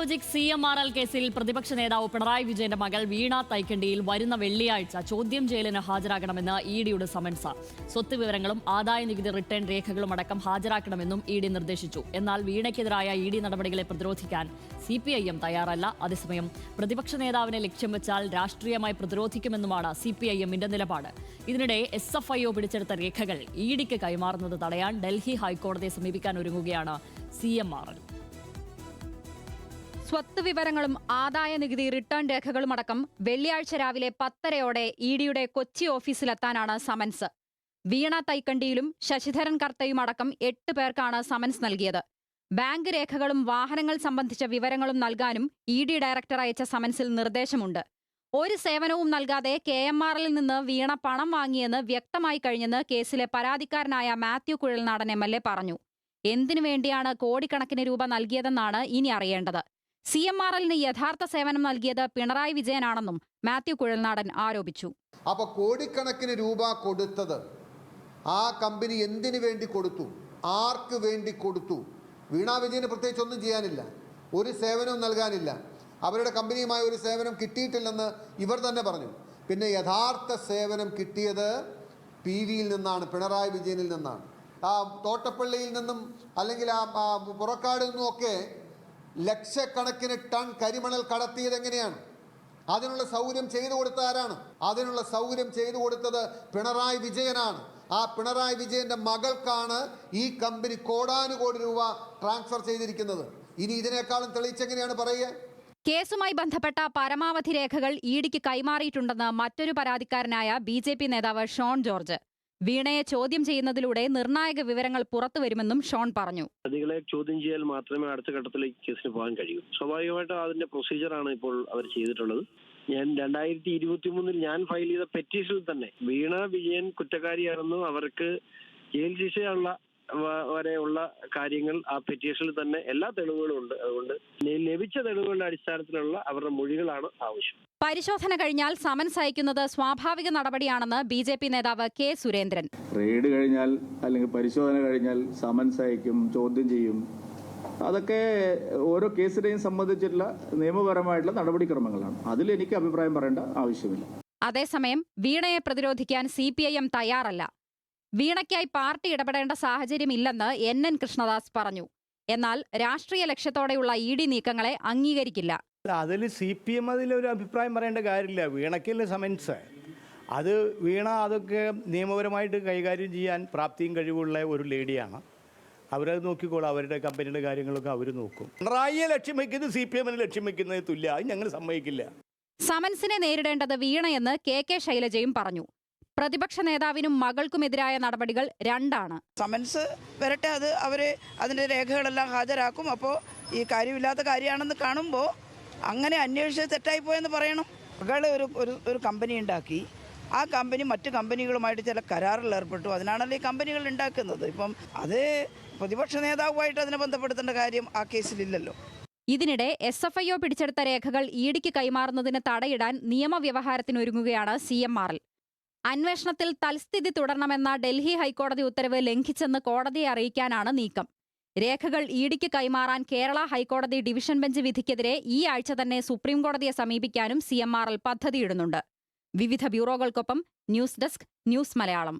CMRL കേസിൽ പ്രതിപക്ഷ നേതാവ് പിണറായി വിജയന്റെ മകൾ വീണ തൈക്കണ്ടിയിൽ വരുന്ന വെള്ളിയാഴ്ച ചോദ്യം ചെയ്യലിന് ഹാജരാകണമെന്ന് ഇഡിയുടെ സമൻസ്. സ്വത്ത് വിവരങ്ങളും ആദായ നികുതി റിട്ടേൺ രേഖകളും അടക്കം ഹാജരാക്കണമെന്നും ഇഡി നിർദ്ദേശിച്ചു. എന്നാൽ വീണയ്ക്കെതിരായ ഇഡി നടപടികളെ പ്രതിരോധിക്കാൻ CPIM തയ്യാറല്ല. അതേസമയം പ്രതിപക്ഷ നേതാവിനെ ലക്ഷ്യം വെച്ചാൽ രാഷ്ട്രീയമായി പ്രതിരോധിക്കുമെന്നുമാണ് CPIMന്റെ നിലപാട്. ഇതിനിടെ SFIO പിടിച്ചെടുത്ത രേഖകൾ ഇഡിക്ക് കൈമാറുന്നത് തടയാൻ ഡൽഹി ഹൈക്കോടതിയെ സമീപിക്കാൻ ഒരുങ്ങുകയാണ് CMRL. സ്വത്ത് വിവരങ്ങളും ആദായ നികുതി റിട്ടേൺ രേഖകളുമടക്കം വെള്ളിയാഴ്ച രാവിലെ 10:30 ഇഡിയുടെ കൊച്ചി ഓഫീസിലെത്താനാണ് സമൻസ്. വീണ തൈക്കണ്ടിയിലും ശശിധരൻ കർത്തയുമടക്കം 8 പേർക്കാണ് സമൻസ് നൽകിയത്. ബാങ്ക് രേഖകളും വാഹനങ്ങൾ സംബന്ധിച്ച വിവരങ്ങളും നൽകാനും ഇഡി ഡയറക്ടർ അയച്ച സമൻസിൽ നിർദ്ദേശമുണ്ട്. ഒരു സേവനവും നൽകാതെ KMRLൽ നിന്ന് വീണ പണം വാങ്ങിയെന്ന് വ്യക്തമായി കഴിഞ്ഞെന്ന് കേസിലെ പരാതിക്കാരനായ മാത്യു കുഴൽനാടൻ MLA പറഞ്ഞു. എന്തിനു വേണ്ടിയാണ് കോടിക്കണക്കിന് രൂപ നൽകിയതെന്നാണ് ഇനി അറിയേണ്ടത്. CMRLന് യഥാർത്ഥ സേവനം നൽകിയത് പിണറായി വിജയനാണെന്നും മാത്യു കുഴൽനാടൻ ആരോപിച്ചു. അപ്പോൾ കോടിക്കണക്കിന് രൂപ കൊടുത്തത് ആ കമ്പനി എന്തിനു വേണ്ടി കൊടുത്തു, ആർക്ക് വേണ്ടി കൊടുത്തു? വീണാ വിജയന് പ്രത്യേകിച്ച് ഒന്നും ചെയ്യാനില്ല, ഒരു സേവനവും നൽകാനില്ല. അവരുടെ കമ്പനിയുമായി ഒരു സേവനം കിട്ടിയിട്ടില്ലെന്ന് ഇവർ തന്നെ പറഞ്ഞു. പിന്നെ യഥാർത്ഥ സേവനം കിട്ടിയത് PVയിൽ നിന്നാണ്, പിണറായി വിജയനിൽ നിന്നാണ്. ആ തോട്ടപ്പള്ളിയിൽ നിന്നും അല്ലെങ്കിൽ ആ പുറക്കാട് നിന്നും ഒക്കെ ലക്ഷക്കണക്കിന് ടൺ കരിമണൽ കടത്തിയത് എങ്ങനെയാണ്? അതിനുള്ള സൗകര്യം ചെയ്തു കൊടുത്ത ആരാണ്? അതിനുള്ള സൗകര്യം ചെയ്തു കൊടുത്തത് പിണറായി വിജയനാണ്. ആ പിണറായി വിജയന്റെ മകൾക്കാണ് ഈ കമ്പനി കോടാനുകോടി രൂപ ട്രാൻസ്ഫർ ചെയ്തിരിക്കുന്നത്. ഇനി ഇതിനേക്കാളും തെളിയിച്ചെങ്ങനെയാണ് പറയുക? കേസുമായി ബന്ധപ്പെട്ട പരമാവധി രേഖകൾ ഇഡിക്ക് കൈമാറിയിട്ടുണ്ടെന്ന് മറ്റൊരു പരാതിക്കാരനായ BJP നേതാവ് ഷോൺ ജോർജ്. വീണയെ ചോദ്യം ചെയ്യുന്നതിലൂടെ നിർണായക വിവരങ്ങൾ പുറത്തുവരുമെന്നും ഷോൺ പറഞ്ഞു. പ്രതികളെ ചോദ്യം ചെയ്യാൻ മാത്രമേ അടുത്ത ഘട്ടത്തിലേക്ക് കേസിന് പോകാൻ കഴിയൂ. സ്വാഭാവികമായിട്ടും അതിന്റെ പ്രൊസീജിയറാണ് ഇപ്പോൾ അവർ ചെയ്തിട്ടുള്ളത്. ഞാൻ 2023 ഞാൻ ഫയൽ ചെയ്ത പെറ്റീഷനിൽ തന്നെ വീണ വിജയൻ കുറ്റക്കാരിയാണെന്നും അവർക്ക് ജയിൽ ശിക്ഷയുള്ള വരെയുള്ള കാര്യങ്ങൾ ആ പെറ്റീഷനിൽ തന്നെ എല്ലാ തെളിവുകളും ഉണ്ട്. അതുകൊണ്ട് ലഭിച്ച തെളിവുകളുടെ അടിസ്ഥാനത്തിലുള്ള അവരുടെ മൊഴികളാണ് ആവശ്യം. പരിശോധന കഴിഞ്ഞാൽ സമൻസ് അയക്കുന്നത് സ്വാഭാവിക നടപടിയാണെന്ന് BJP നേതാവ് K. സുരേന്ദ്രൻ. റെയ്ഡ് കഴിഞ്ഞാൽ അല്ലെങ്കിൽ പരിശോധന കഴിഞ്ഞാൽ സമൻസ് അയക്കും, ചോദ്യം ചെയ്യും. അതൊക്കെ ഓരോ കേസിനെയും സംബന്ധിച്ചിട്ടുള്ള നിയമപരമായിട്ടുള്ള നടപടിക്രമങ്ങളാണ്. അതിൽ എനിക്ക് അഭിപ്രായം പറയേണ്ട ആവശ്യമില്ല. അതേസമയം വീണയെ പ്രതിരോധിക്കാൻ CPIM തയ്യാറല്ല. വീണയ്ക്കായി പാർട്ടി ഇടപെടേണ്ട സാഹചര്യമില്ലെന്ന് NN കൃഷ്ണദാസ് പറഞ്ഞു. എന്നാൽ രാഷ്ട്രീയ ലക്ഷ്യത്തോടെയുള്ള ഇഡി നീക്കങ്ങളെ അംഗീകരിക്കില്ല. അതിൽ CPM അതിലൊരു അഭിപ്രായം പറയേണ്ട കാര്യമില്ല. വീണയ്ക്കല്ലേ സമൻസ്. അത് വീണ അതൊക്കെ നിയമപരമായിട്ട് കൈകാര്യം ചെയ്യാൻ പ്രാപ്തിയും കഴിവുള്ള ഒരു ലേഡിയാണ്. അവരത് നോക്കിക്കോളും. അവരുടെ കമ്പനിയുടെ കാര്യങ്ങളൊക്കെ അവർ നോക്കും. പിണറായിയെ ലക്ഷ്യം വയ്ക്കുന്നത് CPMനെ ലക്ഷ്യം വയ്ക്കുന്നത് തുല്യ. അത് ഞങ്ങൾ സമ്മതിക്കില്ല. സമൻസിനെ നേരിടേണ്ടത് വീണയെന്ന് KK ശൈലജയും പറഞ്ഞു. പ്രതിപക്ഷ നേതാവിനും മകൾക്കുമെതിരായ നടപടികൾ രണ്ടാണ്. സമൻസ് വരട്ടെ, അത് അവർ അതിൻ്റെ രേഖകളെല്ലാം ഹാജരാക്കും. അപ്പോൾ ഈ കാര്യമില്ലാത്ത കാര്യമാണെന്ന് കാണുമ്പോൾ അങ്ങനെ അന്വേഷിച്ച് തെറ്റായിപ്പോയെന്ന് പറയണം. മകൾ ഒരു കമ്പനി ഉണ്ടാക്കി, ആ കമ്പനി മറ്റ് കമ്പനികളുമായിട്ട് ചില കരാറിൽ ഏർപ്പെട്ടു. അതിനാണല്ലോ ഈ കമ്പനികൾ ഉണ്ടാക്കുന്നത്. ഇപ്പം അത് പ്രതിപക്ഷ നേതാവുമായിട്ട് അതിനെ ബന്ധപ്പെടുത്തേണ്ട കാര്യം ആ കേസിലില്ലല്ലോ. ഇതിനിടെ SFIO പിടിച്ചെടുത്ത രേഖകൾ ഇഡിക്ക് കൈമാറുന്നതിന് തടയിടാൻ നിയമവ്യവഹാരത്തിനൊരുങ്ങുകയാണ് CMRL. അന്വേഷണത്തിൽ തൽസ്ഥിതി തുടരണമെന്ന ഡൽഹി ഹൈക്കോടതി ഉത്തരവ് ലംഘിച്ചെന്ന് കോടതിയെ അറിയിക്കാനാണ് നീക്കം. രേഖകൾ ഇഡിക്ക് കൈമാറാൻ കേരള ഹൈക്കോടതി ഡിവിഷൻ ബെഞ്ച് വിധിക്കെതിരെ ഈ ആഴ്ച തന്നെ സുപ്രീംകോടതിയെ സമീപിക്കാനും CMRL പദ്ധതിയിടുന്നുണ്ട്. വിവിധ ബ്യൂറോകൾക്കൊപ്പം ന്യൂസ് ഡെസ്ക്, ന്യൂസ് മലയാളം.